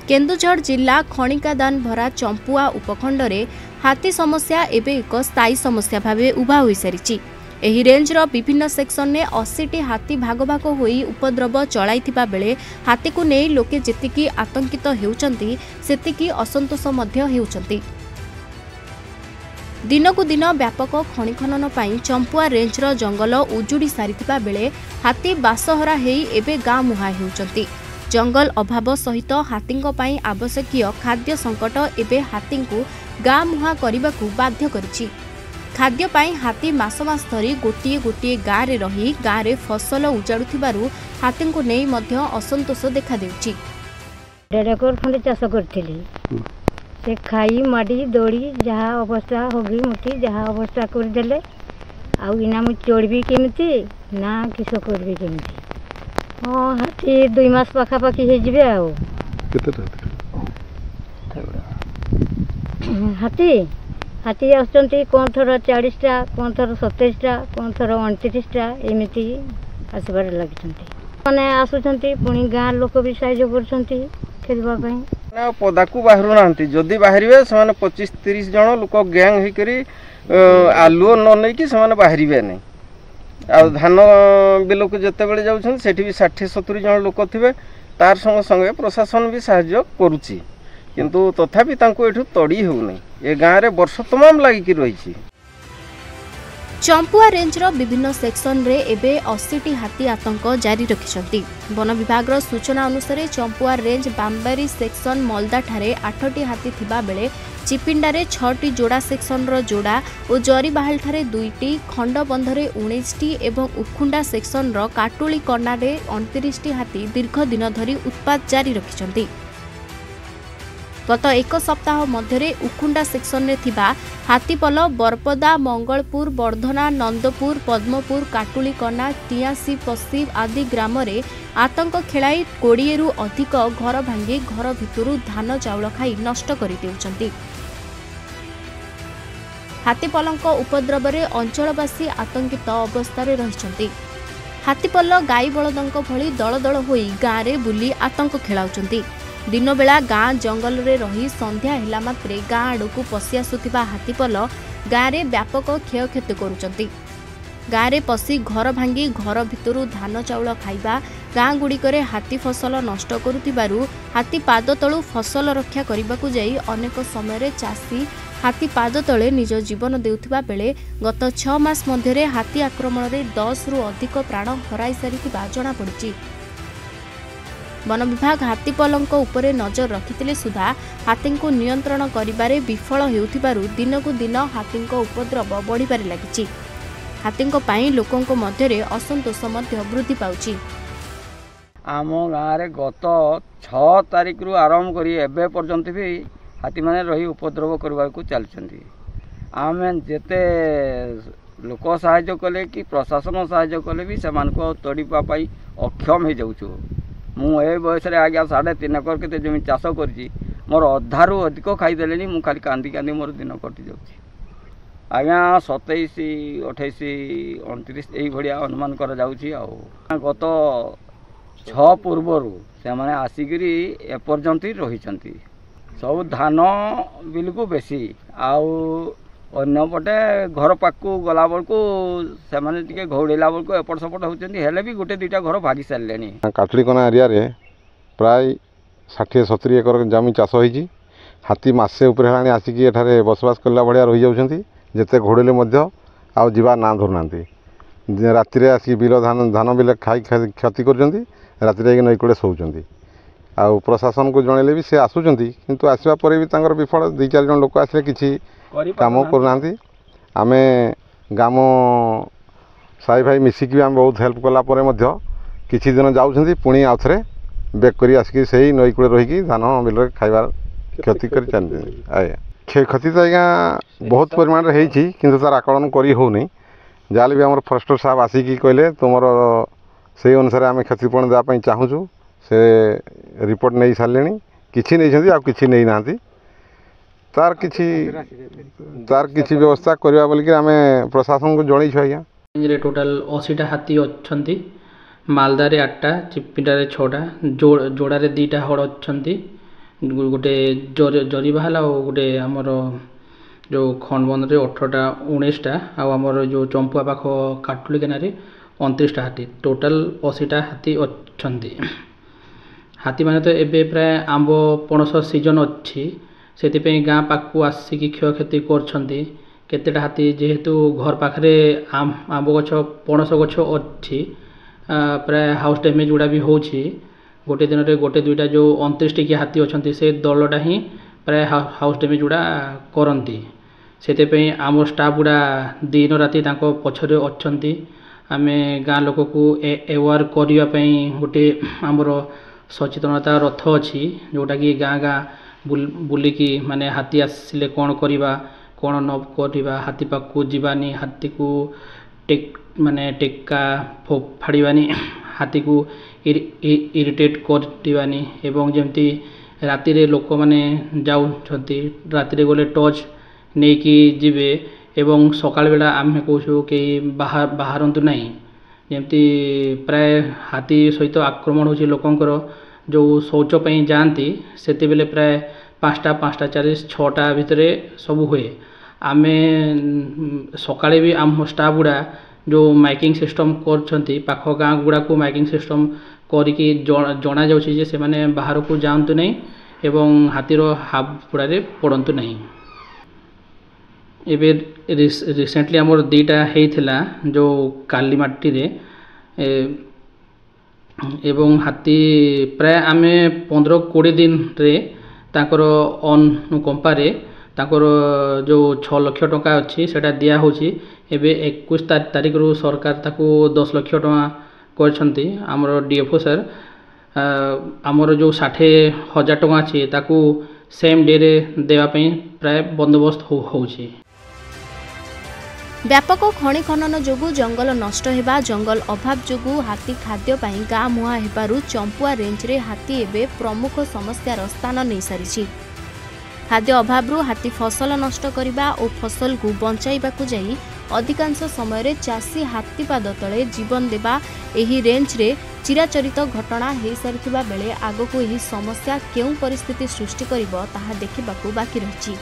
केन्दुझर जिला खणिकादान भरा चंपुआ उपखंड में हाथी समस्या एवं एक स्थायी समस्या भाव उभा हो सारी। एही रेंजर विभिन्न सेक्शन में 80टी हाथी भाग भाग होई उपद्रव चलाइथिबा बेले हाथी को नहीं लोके जेतिकी आतंकित हेउचंती सेतिकी असंतोष मध्य हेउचंती। दिनकु दिन व्यापक खनि खनन पई चंपुआ रेंजर जंगल उजुड़ी सारिथिबा बेले हाथी बासहरा हेई एबे गाँ मुहा हेउचंती। जंगल अभाव सहित हाथींक पई आवश्यकीय खाद्य संकट एबे हाथींकु गाँ मुहा करबाकू बाध्य करिछि। खाद्य पाई हाथी मास मास धरी गोटिए गोटिए गाँ रे रही गाँ रे फसल उजाड़ुथिबारु हाथी को नहीं मध्य असंतोष देखा देउछि। 1.5 एकर खंडे चाष करथिली से खाई माडी दौड़ी जहाँ अवस्था होगी मुठी जहाँ अवस्था कर देले आ इना मु चढ़बी केमिति ना किस करबी केमिति। हाँ हाथी 2 मास पाखापाखि हो जिबे आ हाथी हाथी आसुचंती कौन थर 40टा कौन थर 27टा कौन थर 29टा एमती आसबार लगी मैंने आसुचंती पुणी गाँ लोक भी साहाय्य करछंती खेलवा पदा को बाहर ना जदि बाहर 25-30 जन लोक गैंग होकर आलुओ न नहीं कि बाहर नहीं आ धान बिल को जिते बड़े जाऊँ से भी 60-70 जन लोक थे तार संगे संगे प्रशासन भी साहाय्य करुच्ची किंतु तथापि एठू तड़ी होनी ए गाँव में वर्ष तमाम लगिकी रही। चंपुआ रेंजर विभिन्न सेक्शन रे एबे 80टी हाथी आतंक जारी रखिछंती। वन विभाग सूचना अनुसार चंपुआ रेंज बाम्बारी सेक्शन मलदा ठारे 8टी हाथी थिबा बेले चिपिंडारे 6टी जोड़ा सेक्शन रो जोड़ा और जरीबाहाल ठारे 2टी खंडबंधरे 19टी एवं उखुंडा सेक्शन रो काटुली कन्नारे 29टी हाथी दीर्घ दिन धरी उत्पात जारी रखिछंती। गत एक सप्ताह मध्य उखुंडा सेक्शन में थिबा हाथीपल बरपदा मंगलपुर वर्धना नंदपुर पद्मपुर काटुलीकना टियासी पश्चिम आदि ग्राम रे आतंक खेलाई 20 रु अधिक घर भांगी घर भितरु धान चाउल खाई नष्ट कर देउछंती। हाथीपलंक उपद्रव रे अंचलवासी आतंकित अवस्था रे रहिछंती। हाथीपल गाई बलदंक भली दल दल होई गाँ रे बुली आतंक खेलाउछंती। दिन बेला गाँ जंगल रे रही संध्या हेला मात्रे गाँ आड़कू पशि आसुथिबा हाथीपल गाँ रे व्यापक क्षयक्षति करुचंती। गाँ रे पशि घर भांगी घर भितरु धान चाउल खाइबा गाँ गुड़िकरे हाथी फसल नष्ट करुथिबारु हाथी पाद तळु फसल रक्षा करबाकू जाई अनेक समय चाषी हाथी पाद तले निज जीवन देउथिबा बेले गत 6 मास मध्यरे हाथी आक्रमण रे 10 रु अधिक प्राण हराई सारिथिबा जणा पड़िछि। वन विभाग हाथीपलंक उपरे नजर रखिथिले सुधा हाथी को नियंत्रण करिबारे विफल हेउथिबारु दिनकु दिन हाथी उपद्रव बढ़िबारे लागिछि। हाथी पई लोकंक मध्यरे असंतोष मध्य वृद्धि पाउछि। आम गाँव रे गत 6 तारिख रु आरंभ करी एबे पर्यंत भी हाथी माने रही उपद्रव करबा को चलछंती। आमे जेते लोक सहाय्य कले कि प्रशासन सहाय्य कले भी समान को तोड़ीपा पाई अक्षम हो जाउछु। मु ए बयस आज्ञा 3.5 एकर के जमी चाष कर मोर अधारू अधिक खाईदे मु खाली कांदी कांदी मोर दिन कटि जाऊँगी आज्ञा 27, 28, 29 यही भाया अनुमान कर गत 6 पूर्वर से मैंने आसिकी एपर्यंत रही सब धान बिल को बेसी आउपटे घर पाखु गला बेलू से मैंने घौड़ेला बेलू एपट सेपट होते भी गोटे 2टा घर भागी सारे। काटुलीकना एरिया रे प्राय 60-70 एकर जमी चाष होती। हाथी मसे उपरे आसिकी एठारे बसवास कला भाया रही जाती जिते घोड़ेले आउ जीवा ना धरुना राति आसिक बिल धान बिल खाई क्षति कर राति नई कूड़े शोचती आउ प्रशासन को जनइले भी सी आसुचंती किंतु आसवा पर भी तांकर विफल 2-4 जन लोक आसे किसी काम करना आमे गाम साई भाई मिसिकी आम बहुत हेल्प कलापर किसी दिन जाऊँ पुणी आउ थे बेक कर आसिक से नई कूड़े रहीकि धान बिल खाइबार क्षति कर क्षति तो आज्ञा बहुत परिमाण किंतु तार आकलन करी होनी जहाँ भी आम फरेस्टर साहब आसिकी कहले तुम से अनुसार आम क्षतिपूरण देवाई चाहूँ से रिपोर्ट नहीं सारे किसी नहीं आ किसी नहीं ना तार किसी व्यवस्था करवा बोलिक आम प्रशासन को जनईछु आज्ञा। टोटाल 80टा हाथी अच्छी मालदा रे 8टा चिपिंडा रे 6टा जोड़ा रे 2टा हड़ अच्छी गोटे जरी बाहला और गोटे आमर जो खंडबंध 18टा 19टा आमर जो चंपुआ पाख काटुली केनार 29टा हाथी टोटाल 80टा हाथी अच्छा हाथी मैंने तो एबे प्राय आंब पणस सीजन अच्छी से गाँ पाक आसिक क्षयक्षति करतेटा हाथी जेहेतु घर पाखे आंब गछ पणस गछ अच्छी प्राय हाउस डैमेज गुड़ा भी होची गोटे दिन में गोटे दुईटा जो 29 टी हाथी अच्छा से दलटा ही प्राय हाउस डैमेज गुड़ा करती से आम स्टाफ गुड़ा दिन राति पछरे अच्छा आम गाँ लोक को एवार करने गोटे आमर सचेतनता रथ अच्छी जोटा कि गाँ गाँ बुलिकी माने हाथी आसिले कौन करवा कौन न करवा हाथी पाक को जीवानी हाथी को माने टेक्का फाड़वानी हाथी को इरिटेट करवानी एवं जमती राति रे लोक माने जाउछंती राति रे गले टॉर्च नहीं कि जीवे एवं सकाळ बेला आमे कहूँ कि बाहरंतु नहीं जमती प्राय हाथी सहित आक्रमण होची लोकंकर जो शौचपाई जाती से बेले प्राय 5टा 5:40 6टा भितर सब हुए आमे सकाळे भी आम स्टाफ गुड़ा जो माइकिंग सिस्टम करछंती पाख गाँ गुड़ा को माइकिंग सिस्टम करिकी जना जाउछि जे से माने बाहर को जांतु नहीं एवं हाथीर हाबुड़े पड़तु नहीं एबे रिसेंटली आमर 2टा हेइथिला जो कालीमाटी रे एवं हाथी प्राय आमे 15-20 दिन रे ताकर अनुकंपारे ताकर जो 6 लाख टंका अच्छी सेटा दिया होची एबे 21 तारीख रु सरकार ताको 10 लाख टंका करछंती हमर डीएफओ सर आमर जो 60,000 टंका अच्छी ताको सेम डे रे देवा पई प्राय बंदोबस्त होची। व्यापक खनि खनन जोगु जंगल नष्ट हेबा जंगल अभाव जोगु हाथी खाद्य पाई गाँ मुहा हेबारु चंपुआ रेंज रे हाथी एबे प्रमुख समस्यार स्थान नहीं सारिछि। खाद्य अभाव हाथी फसल नष्ट करने और फसल को बंचाइबाकु जाई अधिकांश समय चाषी हाथीपाद तले जीवन देवा एही रेंज रे चिराचरित घटना हो सारिथिबा बेले आगको एही समस्या केउं परिस्थिति सृष्टि करिबो ताहा देखिबाकु बाकी रहिछि।